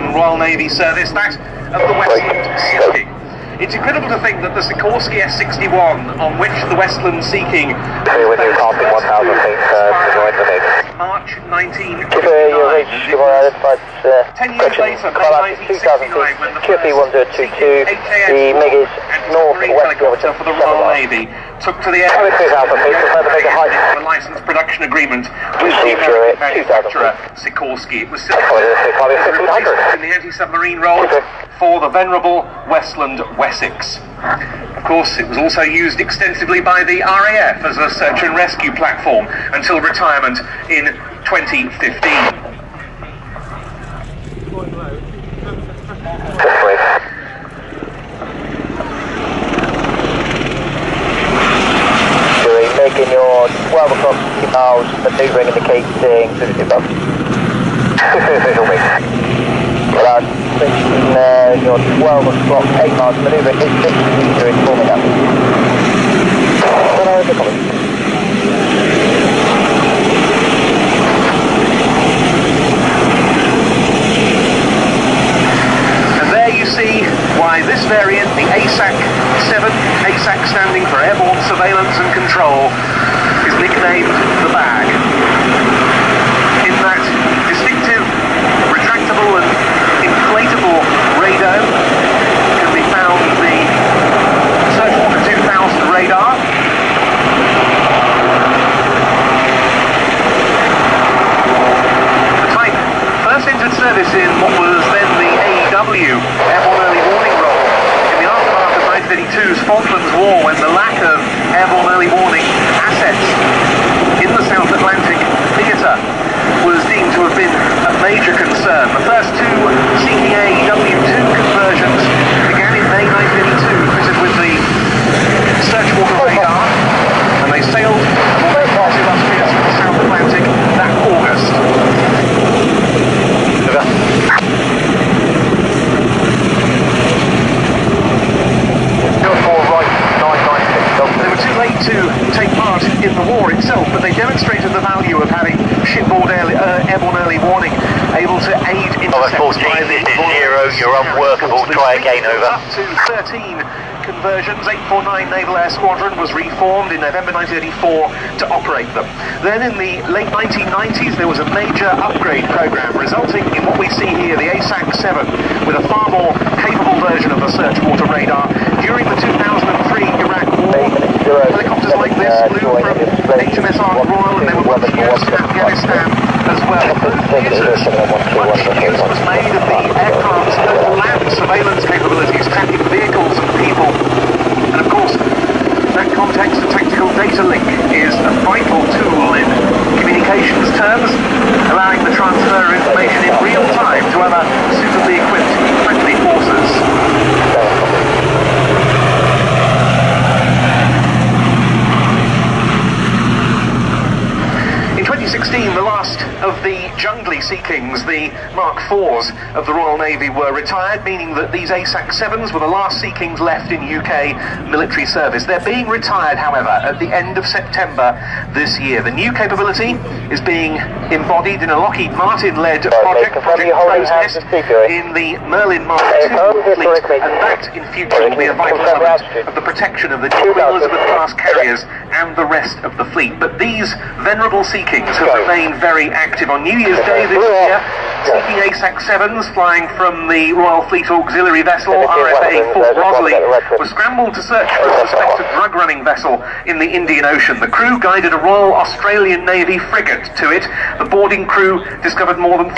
in Royal Navy service, that of the Westland Sea King. It's incredible to think that the Sikorsky S-61, on which the Westland Sea King with you passing 1,000 feet, join the Navy. March 1959. 10 years later, May 1969, when the QP 1022, the MiG is northwest for the Royal Navy took to the air a licensed production agreement with the American manufacturer Sikorsky. It was still in the anti-submarine role for the venerable Westland Wessex. Of course, it was also used extensively by the RAF as a search and rescue platform until retirement in 2015. Making your 12 o'clock 50 miles, maneuvering indicating 52 knots. Visual wing. Your 12 o'clock 8 miles, maneuvering 86 meters, forming up. And there you see why this variant, the ASAC-7, ASAC standing for Airborne Surveillance and Control, is nicknamed the Bag. In that distinctive, retractable and inflatable radome can be found the Searchwater 2000 radar. The type first entered service in what was then the AEW, Airborne Early Warning Role, in the aftermath of 1932's Falklands War, when the lack of airborne early warning assets in the South Atlantic theatre was deemed to have been a major concern. The first two seeking AEW-2 conversions began in May 1982, fitted with the Searchwater radar, and they sailed almost past illustrious from the South Atlantic that August. They were too late to take part in the war itself, but they demonstrated the value of having shipboard airborne early warning able to aid intercepts. 14, this is 0, you're unworkable, try again, over. Up to 13 conversions, 849 Naval Air Squadron was reformed in November 1984 to operate them. Then in the late 1990s there was a major upgrade program resulting in what we see here, the ASAC-7, with a far more capable version of the Searchwater radar. During the 2003 Iraq War, helicopters like this flew from HMS Ark Royal, and they were once used in Afghanistan as well. Both theatres, much use was made of the aircraft's local land surveillance capabilities, tracking vehicles and people. And of course, that context and tactical data link is a vital tool in communications terms, allowing the transfer of information in real time to other suitably equipped friendly forces. In 2016, the last of the jungly Sea Kings, the Mark IVs of the Royal Navy, were retired, meaning that these ASAC-7s were the last Sea Kings left in UK military service. They're being retired, however, at the end of September this year. The new capability is being embodied in a Lockheed Martin-led project Crow's Nest, in the Merlin Mark II fleet, and that in future will be a vital element of the protection of the new Elizabeth-class carriers and the rest of the fleet. But these venerable Sea Kings have remained very active. On New Year's Day this year, seeking ASAC-7s flying from the Royal Fleet Auxiliary vessel RFA Fort Rosalie were scrambled to search for a suspected drug-running vessel in the Indian Ocean. The crew guided a Royal Australian Navy frigate to it. The boarding crew discovered more than 3.5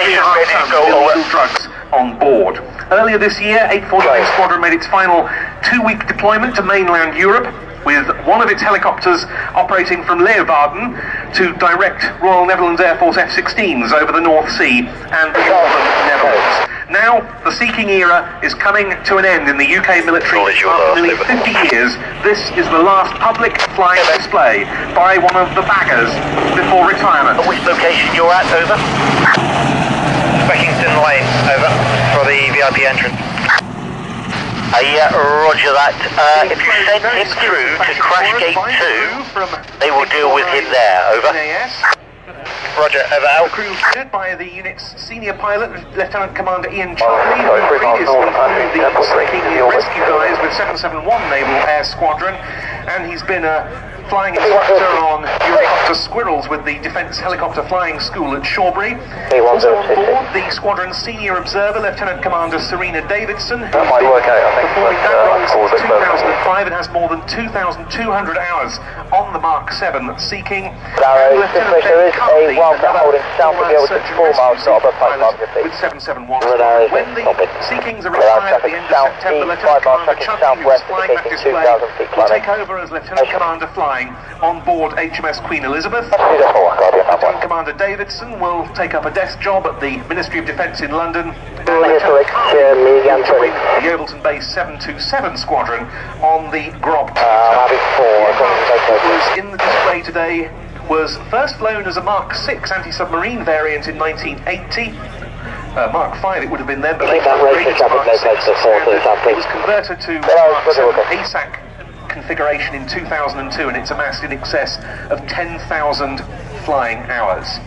tons of illegal drugs on board. Earlier this year, 849 Squadron made its final 2-week deployment to mainland Europe, with one of its helicopters operating from Leeuwarden to direct Royal Netherlands Air Force F-16s over the North Sea and the Northern Netherlands. Now, the Sea King era is coming to an end in the UK military. After nearly 50 years, this is the last public flying display by one of the baggers before retirement. Which location you're at, over? Beckington Lane, over, for the VIP entrance. Yeah, roger that. If you send him through to crash gate 2, they will deal with him there, over. Roger, over out. The crew led by the unit's senior pilot, Lieutenant Commander Ian Charlie, who previously flew the Sea King rescue guys with 771 Naval Air Squadron, and he's been a flying instructor on Eurocopter Squirrels with the Defence Helicopter Flying School at Shawbury. Also on board, the squadron's senior observer, Lieutenant Commander Serena Davidson, who's been performing that role since 2005 and has more than 2,200 hours on the Mark 7 Sea King. There is a one for holding south of you, which is 4 miles north of 5 miles of with 771. When the Sea Kings are retired at the end of September, Lieutenant Commander Chunky, who is flying that display, will take over as Lieutenant Commander flying on board HMS Queen Elizabeth. Lieutenant Commander Davidson will take up a desk job at the Ministry of Defence in London. And Lieutenant Carney will join the Overton Base 727 Squadron on the Grob 2. Was in the display today, was first flown as a Mark 6 anti-submarine variant in 1980. Mark 5 it would have been then, but later upgraded to Mark 6. It was converted to Mark 7 ASAC configuration in 2002, and it's amassed in excess of 10,000 flying hours.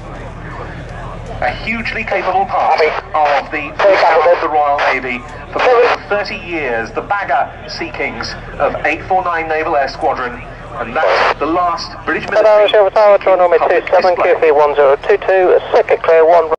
A hugely capable part of the Royal Navy for more than 30 years, the Bagger Sea Kings of 849 Naval Air Squadron, and that's the last British military. Tower, Tower, Tower, Tower, 27, QP 1022, circuit clear 1.